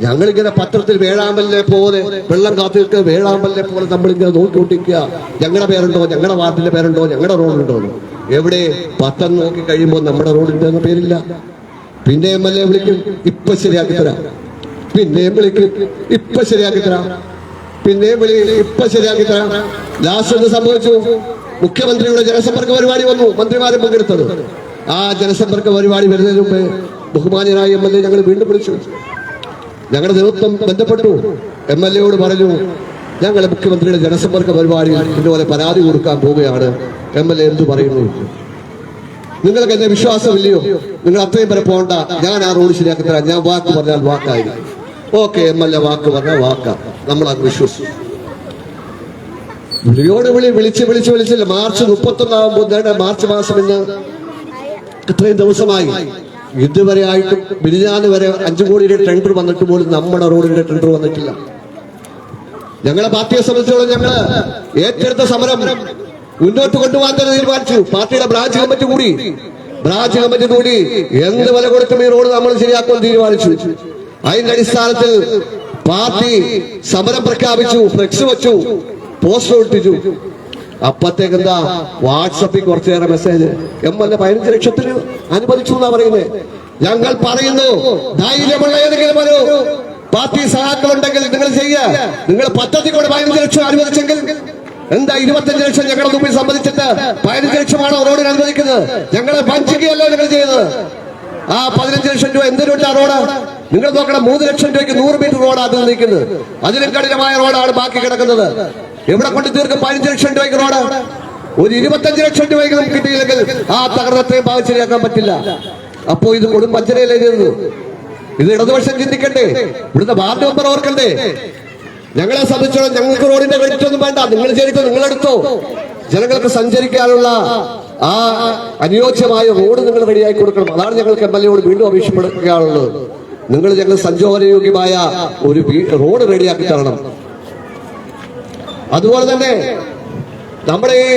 Speaker 1: ഞങ്ങളിങ്ങനെ പത്രത്തിൽ വേഴാമ്പലിനെ പോലെ വെള്ളം കാത്തു നിൽക്കുക, വേഴാമ്പലിനെ പോലെ നമ്മളിങ്ങനെ നോക്കിക്കൊണ്ടിരിക്കുക. ഞങ്ങളുടെ പേരുണ്ടോ, ഞങ്ങളുടെ വാർഡിന്റെ പേരുണ്ടോ, ഞങ്ങളുടെ റോഡുണ്ടോ? എവിടെ? പത്രം നോക്കി കഴിയുമ്പോൾ നമ്മുടെ റോഡിന്റെ എന്ന പേരില്ല. പിന്നെ MLA വിളിക്കും, ഇപ്പൊ ശരിയാക്കി തരാം. പിന്നെയും വിളിക്കും, ഇപ്പൊ ശരിയാക്കി തരാം. പിന്നെയും ഇപ്പൊ ശരിയാക്കി തരാം. ലാസ്റ്റ് എന്ത് സംഭവിച്ചു? മുഖ്യമന്ത്രിയുടെ ജനസമ്പർക്ക പരിപാടി വന്നു, മന്ത്രിമാരും പങ്കെടുത്തത്. ആ ജനസമ്പർക്ക പരിപാടി വരുന്നതിന് മുമ്പ് ബഹുമാന്യനായ MLA ഞങ്ങൾ വീണ്ടും വിളിച്ചു. ഞങ്ങളുടെ നേതൃത്വം ബന്ധപ്പെട്ടു, MLA പറഞ്ഞു, ഞങ്ങൾ മുഖ്യമന്ത്രിയുടെ ജനസമ്പർക്ക പരിപാടിയിൽ ഇതുപോലെ പരാതി കൊടുക്കാൻ പോവുകയാണ്. MLA എന്ത് പറയുന്നു? നിങ്ങൾക്ക് എന്നെ വിശ്വാസമില്ലയോ? നിങ്ങൾ അത്രയും വരെ പോകണ്ട, ഞാൻ ആ റോഡ് ശരിയാക്കി തരാം. ഞാൻ വാക്ക് പറഞ്ഞാൽ വാക്കായിരിക്കും. ഓക്കെ, MLA വാക്ക് പറഞ്ഞാൽ വാക്കാ, നമ്മൾ അത് വിശ്വസിച്ചു. വിളിയോട് വിളിച്ചില്ല. മാർച്ച് 31 മാർച്ച് മാസം ഇന്ന് ഇത്രയും ദിവസമായി, ഇതുവരെ ആയിട്ടും ബിരിയാണി വരെ 5 കോടിയുടെ ടെൻഡർ വന്നിട്ട് പോലും നമ്മുടെ റോഡിന്റെ ടെൻഡർ വന്നിട്ടില്ല. ഞങ്ങളെ പാർട്ടിയെ സംബന്ധിച്ചോളം ഞങ്ങള് ഏറ്റെടുത്ത സമരം മുന്നോട്ട് കൊണ്ടുപോകാൻ തന്നെ തീരുമാനിച്ചു. പാർട്ടിയുടെ ബ്രാഞ്ച് കമ്മിറ്റി കൂടി എന്ത് വില കൊടുത്തും ഈ റോഡ് നമ്മൾ ശരിയാക്കാൻ തീരുമാനിച്ചു. അതിന്റെ അടിസ്ഥാനത്തിൽ പാർട്ടി സമരം പ്രഖ്യാപിച്ചു, ഫ്ലെക്സ് വെച്ചു, പോസ്റ്റർ ഒട്ടിച്ചു. അപ്പത്തേക്കെന്താ വാട്സപ്പിൽ കുറച്ചേറെ മെസ്സേജ്, MLA 15 ലക്ഷത്തിന് അനുവദിച്ചു എന്നാ പറയുന്നത്. ഞങ്ങൾ പറയുന്നു, ധൈര്യമുള്ള ഏതെങ്കിലും ഒരു പാർട്ടി സഹാക്കളുണ്ടെങ്കിൽ നിങ്ങൾ ചെയ്യുക. നിങ്ങൾ പദ്ധതി കൂടെ 15 ലക്ഷം അനുവദിച്ചെങ്കിൽ എന്താ 25 ലക്ഷം ഞങ്ങളുടെ മുമ്പിൽ സംബന്ധിച്ചിട്ട് 15 ലക്ഷമാണോ റോഡിന് അനുവദിക്കുന്നത്? ഞങ്ങളെ വഞ്ചിക്കുകയല്ലോ നിങ്ങൾ ചെയ്യുന്നത്. ആ 15 ലക്ഷം രൂപ എന്ത് രൂപ റോഡ്? നിങ്ങൾ നോക്കണം, 3 ലക്ഷം രൂപയ്ക്ക് 100 മീറ്റർ റോഡാണ് അത് നിൽക്കുന്നത്. അതിലും കഠിനമായ റോഡാണ് ബാക്കി കിടക്കുന്നത്. എവിടെ കൊണ്ട് തീർക്കും 15 ലക്ഷം രൂപയ്ക്ക് റോഡ്? ഒരു 25 ലക്ഷം രൂപയ്ക്ക് നമുക്ക് കിട്ടിയില്ലെങ്കിൽ ആ തകർന്നത്രയും ഭാഗം ശരിയാക്കാൻ പറ്റില്ല. അപ്പോ ഇത് കൊടും പഞ്ചനയിലായിരുന്നു. ഇത് ഇടതുപക്ഷം ചിന്തിക്കണ്ടേ? ഇവിടുത്തെ വാർഡ് മെമ്പർ ഓർക്കണ്ടേ? ഞങ്ങളെ സംബന്ധിച്ചോളം ഞങ്ങൾക്ക് റോഡിന്റെ ക്രെഡിറ്റ് ഒന്നും വേണ്ട. നിങ്ങൾ ചെയ്തിട്ട് നിങ്ങളെടുത്തോ. ജനങ്ങൾക്ക് സഞ്ചരിക്കാനുള്ള ആ അനുയോജ്യമായ റോഡ് നിങ്ങൾ റെഡിയാക്കി കൊടുക്കണം. അതാണ് ഞങ്ങൾക്ക് MLA വീണ്ടും അപേക്ഷപ്പെടുകയാണുള്ളത്. നിങ്ങൾ ഞങ്ങൾ സഞ്ചാരയോഗ്യമായ ഒരു റോഡ് റെഡിയാക്കി തരണം. അതുപോലെ തന്നെ നമ്മുടെ ഈ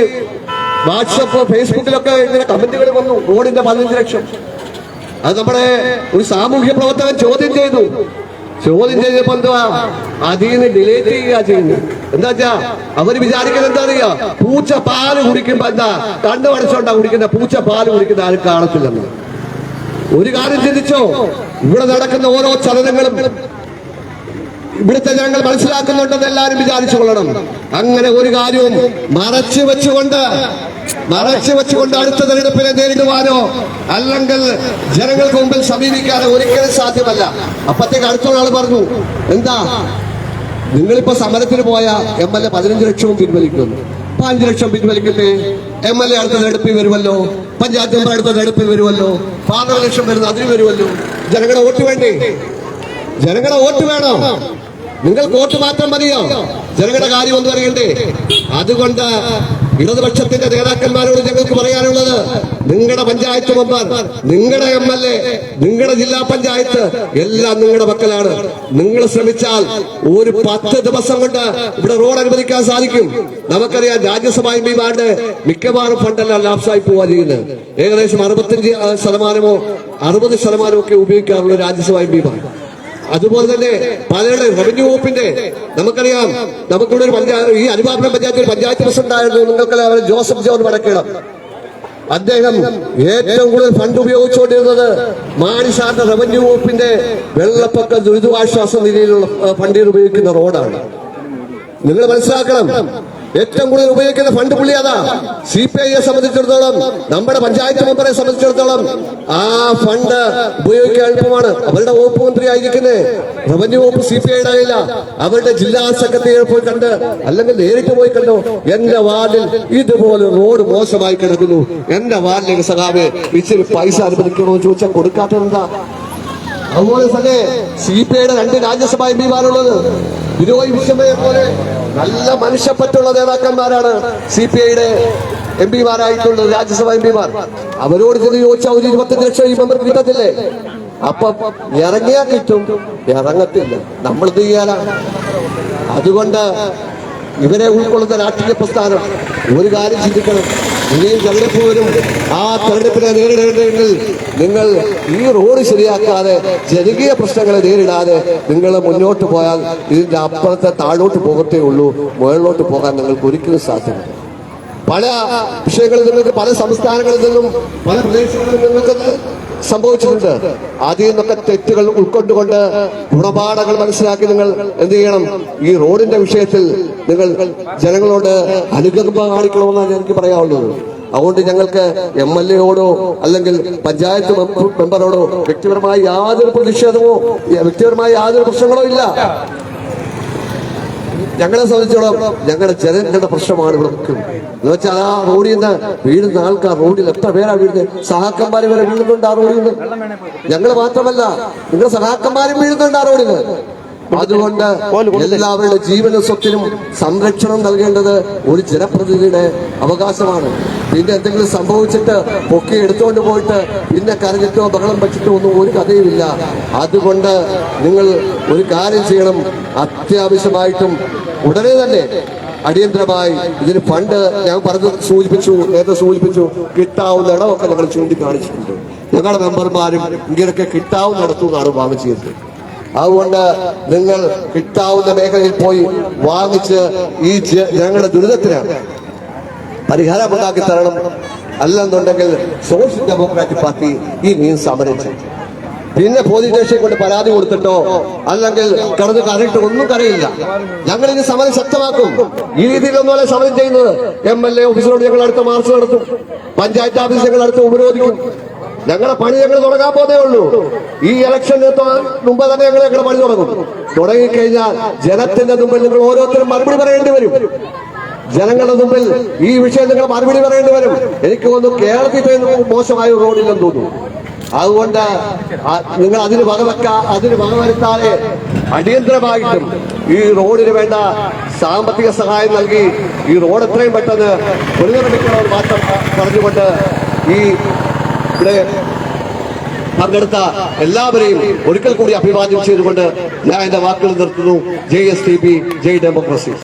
Speaker 1: വാട്സപ്പ് ഫേസ്ബുക്കിലൊക്കെ ഇങ്ങനെ കമന്റുകൾ വന്നു, റോഡിന്റെ 15 ലക്ഷം. അത് നമ്മുടെ ഒരു സാമൂഹ്യ പ്രവർത്തകൻ ചോദ്യം ചെയ്തപ്പോ എന്തുവാ, അതിൽ നിന്ന് ഡിലീറ്റ് ചെയ്യുക ചെയ്യുന്നത്. എന്താ വെച്ചാ അവര് വിചാരിക്കുന്നത് എന്താ അറിയാ, പൂച്ച പാല് കുടിക്കുമ്പോ എന്താ കണ്ണു അടച്ചോണ്ടാ കുടിക്കുന്ന, പൂച്ച പാല് കുടിക്കുന്ന ആരും കാണത്തില്ലെന്ന്. ഒരു കാര്യം ചിന്തിച്ചോ, ഇവിടെ നടക്കുന്ന ഓരോ ചലനങ്ങളും ഇവിടുത്തെ ജനങ്ങൾ മനസ്സിലാക്കുന്നുണ്ടെന്ന് എല്ലാവരും വിചാരിച്ചു കൊള്ളണം. അങ്ങനെ ഒരു കാര്യവും മറച്ചു വെച്ചുകൊണ്ട് അടുത്ത തെരഞ്ഞെടുപ്പിനെ നേരിടുവാനോ അല്ലെങ്കിൽ ജനങ്ങൾക്ക് മുമ്പിൽ സമീപിക്കാനോ ഒരിക്കലും സാധ്യമല്ല. അപ്പത്തേക്ക് അടുത്തുള്ള ആള് പറഞ്ഞു, എന്താ നിങ്ങളിപ്പോ സമരത്തിന് പോയ MLA 15 ലക്ഷവും പിൻവലിക്കുന്നു. 5 ലക്ഷം പിൻവലിക്കട്ടെ, MLA അടുത്ത തെരഞ്ഞെടുപ്പിൽ വരുമല്ലോ, പഞ്ചായത്ത് മെമ്പർ അടുത്ത തെരഞ്ഞെടുപ്പിൽ വരുമല്ലോ, 12 ലക്ഷം വരുന്ന അതിന് വരുമല്ലോ. ജനങ്ങളുടെ വോട്ട് വേണ്ടേ? ജനങ്ങളുടെ വോട്ട് വേണോ? നിങ്ങൾക്ക് വോട്ട് മാത്രം മതിയോ? ജനങ്ങളുടെ കാര്യം ഒന്ന് പറയണ്ടേ? അതുകൊണ്ട് ഇടതുപക്ഷത്തിന്റെ നേതാക്കന്മാരോട് ഞങ്ങൾക്ക് പറയാനുള്ളത്, നിങ്ങളുടെ പഞ്ചായത്ത് മെമ്പർ, നിങ്ങളുടെ MLA, നിങ്ങളുടെ ജില്ലാ പഞ്ചായത്ത് എല്ലാം നിങ്ങളുടെ മക്കളാണ്. നിങ്ങൾ ശ്രമിച്ചാൽ ഒരു 10 ദിവസം കൊണ്ട് ഇവിടെ റോഡ് അനുവദിക്കാൻ സാധിക്കും. നമുക്കറിയാം, രാജ്യസഭാ MPമാരുടെ മിക്കവാറും ഫണ്ടെല്ലാം ലാപ്സായി പോവാ ചെയ്യുന്നത്. ഏകദേശം 65% 60% ഒക്കെ ഉപയോഗിക്കാറുള്ള രാജ്യസഭാ MPമാർ. അതുപോലെ തന്നെ പലരുടെ റവന്യൂ വകുപ്പിന്റെ നമുക്കറിയാം, നമുക്കിവിടെ ഒരു ഈ അരുവാപുരം പഞ്ചായത്തിൽ പഞ്ചായത്ത് പ്രസിഡന്റ് ആയിരുന്നു നിങ്ങൾക്കെല്ലാം ജോസഫ് ജോൺ വടക്കേടം. അദ്ദേഹം ഏറ്റവും കൂടുതൽ ഫണ്ട് ഉപയോഗിച്ചുകൊണ്ടിരുന്നത് മാണി സാറിന്റെ റവന്യൂ വകുപ്പിന്റെ വെള്ളപ്പൊക്ക ദുരിതാശ്വാസ നിധിയിലുള്ള ഫണ്ടിൽ ഉപയോഗിക്കുന്ന റോഡാണ്. നിങ്ങൾ മനസ്സിലാക്കണം, ഏറ്റവും കൂടുതൽ ഉപയോഗിക്കുന്ന ഫണ്ട് പുള്ളി അതാ. CPIയെ സംബന്ധിച്ചിടത്തോളം, നമ്മുടെ പഞ്ചായത്ത് മെമ്പറെ സംബന്ധിച്ചിടത്തോളം ആ ഫണ്ട് ഉപയോഗിക്കാൻ എളുപ്പമാണ്. അവരുടെ വകുപ്പ് മന്ത്രി ആയിരിക്കുന്നത് റവന്യൂ വകുപ്പ് CPIയുടെ കയ്യില്ല. അവരുടെ ജില്ലാ സെക്രട്ടറിയെ പോയി കണ്ട്, അല്ലെങ്കിൽ നേരിട്ട് പോയി കണ്ടോ, എന്റെ വാർഡിൽ ഇതുപോലെ റോഡ് മോശമായി കിടക്കുന്നു, എന്റെ വാർഡിലേക്ക് സഖാവേ ഇച്ചിരി പൈസ അനുവദിക്കണോ ചോദിച്ചാൽ കൊടുക്കാത്തതെന്താ? അതുപോലെ തന്നെ CPIയുടെ 2 രാജ്യസഭാ MPമാരുള്ളത്. ബിനോയ് വിശ്വമയെ പോലെ നല്ല മനുഷ്യപ്പറ്റുള്ള നേതാക്കന്മാരാണ് CPIയുടെ MPമാരായിട്ടുള്ളത്, രാജ്യസഭാ MPമാർ. അവരോട് ചെന്ന് ചോദിച്ചാൽ ഒരു 25 ലക്ഷം ഈ മെമ്പർ കിട്ടത്തില്ലേ? അപ്പൊ ഇറങ്ങിയാൽ കിട്ടും, ഇറങ്ങത്തില്ല. നമ്മൾ എന്ത് ചെയ്യാനാണ്? അതുകൊണ്ട് ഇവരെ ഉൾക്കൊള്ളുന്ന രാഷ്ട്രീയ പ്രസ്ഥാനം ഒരു കാര്യം ചിന്തിക്കണം. ഇനിയും തെരഞ്ഞെടുപ്പ് വരും. ആ തെരഞ്ഞെടുപ്പിനെ നേരിടേണ്ടതെങ്കിൽ നിങ്ങൾ ഈ റോഡ് ശരിയാക്കാതെ ജനകീയ പ്രശ്നങ്ങളെ നേരിടാതെ നിങ്ങൾ മുന്നോട്ട് പോയാൽ ഇതിന്റെ അപ്പുറത്തെ താഴോട്ട് പോകത്തേ ഉള്ളൂ. മുകളിലോട്ട് പോകാൻ നിങ്ങൾക്ക് ഒരിക്കലും സാധ്യമല്ല. പല വിഷയങ്ങളിൽ നിങ്ങൾക്ക് പല സംസ്ഥാനങ്ങളിൽ നിന്നും പല പ്രദേശങ്ങളിൽ നിങ്ങൾക്ക് സംഭവിച്ചിട്ടുണ്ട്. അതിൽ നിന്നൊക്കെ തെറ്റുകൾ ഉൾക്കൊണ്ടുകൊണ്ട് ഗുണപാഠങ്ങൾ മനസ്സിലാക്കി നിങ്ങൾ എന്ത് ചെയ്യണം? ഈ റോഡിന്റെ വിഷയത്തിൽ നിങ്ങൾ ജനങ്ങളോട് അനുകമ്പ കാണിക്കണമെന്നാണ് എനിക്ക് പറയാനുള്ളത്. അതുകൊണ്ട് ഞങ്ങൾക്ക് MLA-യോടോ അല്ലെങ്കിൽ പഞ്ചായത്ത് മെമ്പറോടോ വ്യക്തിപരമായി യാതൊരു പ്രതിഷേധമോ വ്യക്തിപരമായി യാതൊരു പ്രശ്നങ്ങളോ ഇല്ല. ഞങ്ങളെ സംബന്ധിച്ചോളം ഞങ്ങളുടെ ജനങ്ങളുടെ പ്രശ്നമാണ് ഇവിടെ നിൽക്കുന്നത്. എന്ന് വെച്ചാൽ ആ റോഡിൽ നിന്ന് വീഴുന്ന ആൾക്കാർ, റോഡിൽ എത്ര പേരാ വീഴുന്നത്? സഹാക്കന്മാര് വരെ വീഴുന്നുണ്ട് ആ റോഡിൽ നിന്ന്. ഞങ്ങൾ മാത്രമല്ല, നിങ്ങളുടെ സഹാക്കന്മാരും വീഴുന്നുണ്ട് ആ റോഡിൽ നിന്ന്. അതുകൊണ്ട് എല്ലാവരുടെ ജീവനും സ്വത്തിനും സംരക്ഷണം നൽകേണ്ടത് ഒരു ജനപ്രതിനിധിയുടെ അവകാശമാണ്. പിന്നെ എന്തെങ്കിലും സംഭവിച്ചിട്ട് പൊക്കി എടുത്തുകൊണ്ട് പോയിട്ട് പിന്നെ കരഞ്ഞിട്ടോ ബഹളം വെച്ചിട്ടോ ഒന്നും ഒരു കഥയുമില്ല. അതുകൊണ്ട് നിങ്ങൾ ഒരു കാര്യം ചെയ്യണം. അത്യാവശ്യമായിട്ടും ഉടനെ തന്നെ അടിയന്തരമായി ഇതിന് ഫണ്ട് ഞാൻ നേരത്തെ സൂചിപ്പിച്ചു, കിട്ടാവുന്ന ഇടമൊക്കെ ഞങ്ങൾ ചൂണ്ടിക്കാണിച്ചിട്ടുണ്ട്. ഞങ്ങളുടെ മെമ്പർമാരും ഇങ്ങനെയൊക്കെ കിട്ടാവുന്ന ഇടത്തുനിന്നാണ് വാങ്ങിച്ചത്. അതുകൊണ്ട് നിങ്ങൾ കിട്ടാവുന്ന മേഖലയിൽ പോയി വാങ്ങിച്ച് ഈ ഞങ്ങളുടെ ദുരിതത്തിന് പരിഹാരമുണ്ടാക്കി തരണം. അല്ലെന്നുണ്ടെങ്കിൽ സോഷ്യൽ ഡെമോക്രാറ്റിക് പാർട്ടി ഇനിയും സമരം ചെയ്യും. പിന്നെ പോലീസ് സ്റ്റേഷനിൽ കൊണ്ട് പരാതി കൊടുത്തിട്ടോ അല്ലെങ്കിൽ കടന്ന് കരയിട്ട് ഒന്നും കരയില്ല. ഞങ്ങൾ ഇനി സമരം ശക്തമാക്കും. ഈ രീതിയിലൊന്നുമല്ല സമരം ചെയ്യുന്നത്. MLA ഓഫീസിനോട് ഞങ്ങൾ അടുത്ത മാർച്ച് നടത്തും. പഞ്ചായത്ത് ഓഫീസ് ഞങ്ങൾ അടുത്ത് ഉപരോധിക്കും. ഞങ്ങളുടെ പണി ഞങ്ങൾ തുടങ്ങാൻ പോതേ ഉള്ളൂ. ഈ ഇലക്ഷന് മുമ്പ് തന്നെ ഞങ്ങളുടെ പണി തുടങ്ങിക്കഴിഞ്ഞാൽ ജനത്തിന്റെ മുമ്പിൽ നിങ്ങൾ ഓരോരുത്തരും മറുപടി പറയേണ്ടി വരും. ജനങ്ങളുടെ മുമ്പിൽ ഈ വിഷയം നിങ്ങൾ മറുപടി പറയേണ്ടി വരും. എനിക്ക് തോന്നുന്നു കേരളത്തിൽ മോശമായ റോഡില്ലെന്ന് തോന്നുന്നു. അതുകൊണ്ട് നിങ്ങൾ അതിന് വകവരുത്താതെ അടിയന്തരമായിട്ടും ഈ റോഡിന് വേണ്ട സാമ്പത്തിക സഹായം നൽകി ഈ റോഡ് എത്രയും പെട്ടെന്ന് പുനർനിർമ്മിക്കണമെന്ന് മാത്രം പറഞ്ഞുകൊണ്ട് ഈ ഇവിടെ പങ്കെടുത്ത എല്ലാവരെയും ഒരിക്കൽ കൂടി അഭിവാദ്യം ചെയ്തുകൊണ്ട് ഞാൻ എന്റെ വാക്കുകൾ നിർത്തുന്നു. JSTP, ജയ് ഡെമോക്രസി.